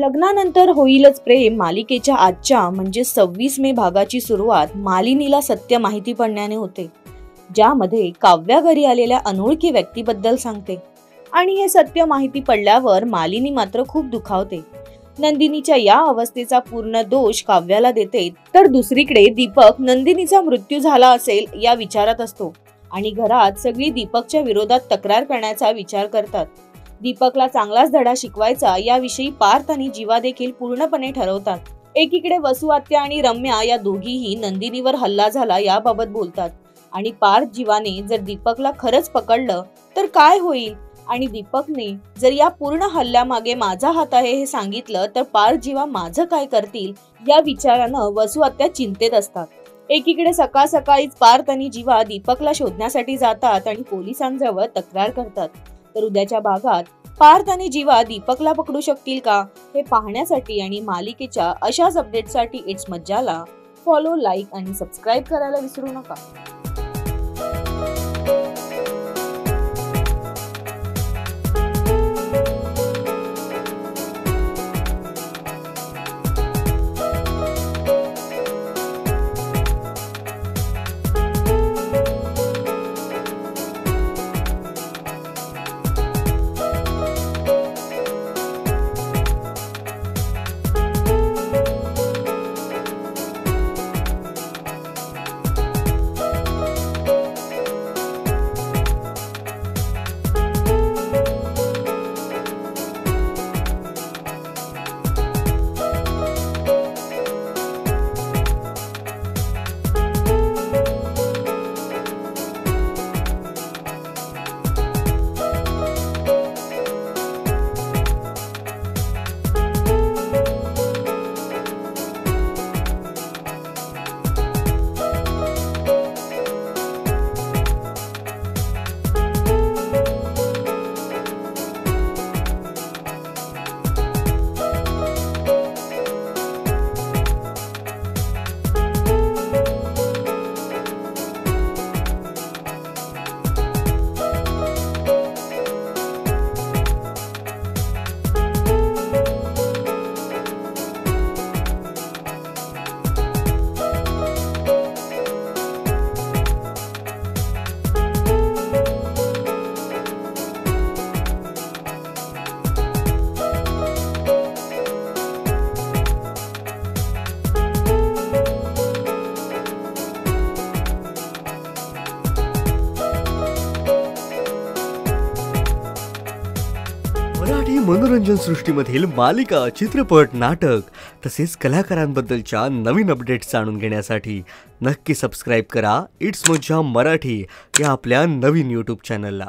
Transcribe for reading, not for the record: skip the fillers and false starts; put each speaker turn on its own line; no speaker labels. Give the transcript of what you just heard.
लग्नानंतर होईलच प्रेम मालिकेच्या आजच्या म्हणजे 26 मे भागाची सुरुवात मालिनीला सत्य माहिती पडण्याने होते, ज्यामध्ये काव्या घरी आलेल्या अनोळखी व्यक्तीबद्दल सांगते आणि हे सत्य माहिती पडल्यावर मालिनी मात्र खूप दुखावते। नंदिनीच्या या अवस्थेचा पूर्ण दोष काव्याला देते, तर दुसरीकडे दीपक नंदिनीचा मृत्यू झाला असेल या विचारात असतो आणि घरात सगळी दीपकच्या विरोधात तक्रार करण्याचा विचार करतात। दीपकला चांगलाच धडा शिकवायचा याविषयी पार्थ आणि जीवा देखील पूर्णपणे ठरवतात। एकीकडे वसु आत्या आणि रम्या या दोघीही नंदिनीवर हल्ला झाला याबाबत बोलतात आणि पार्थ जीवाने जर दीपकला खरंच पकडलं तर काय होईल आणि दीपकने जर या पूर्ण हल्ल्यामागे माझा हात आहे हे सांगितलं तर पार्थ जीवा माझं काय करतील या विचारानं वसु आत्या चिंतेत असतात। एकीकडे सकाळ सकाळीच पार्थ आणि जीवा दीपकला शोधण्यासाठी जातात आणि पोलिसांजवळ तक्रार करतात। तर उद्याच्या भागात पार्थ आणि जीवा दीपकला पकडू शकतील का हे पाहण्यासाठी आणि मालिकेच्या अशाच अपडेटसाठी इट्स मज्जाला फॉलो, लाईक आणि सबस्क्राईब करायला विसरू नका।
मराठी मनोरंजन सृष्टीमधील मालिका, चित्रपट, नाटक तसेच कलाकारांबद्दलच्या नवीन अपडेट्स जाणून घेण्यासाठी नक्की सबस्क्राइब करा इट्स मज्जा मराठी या आपल्या नवीन YouTube चॅनलला।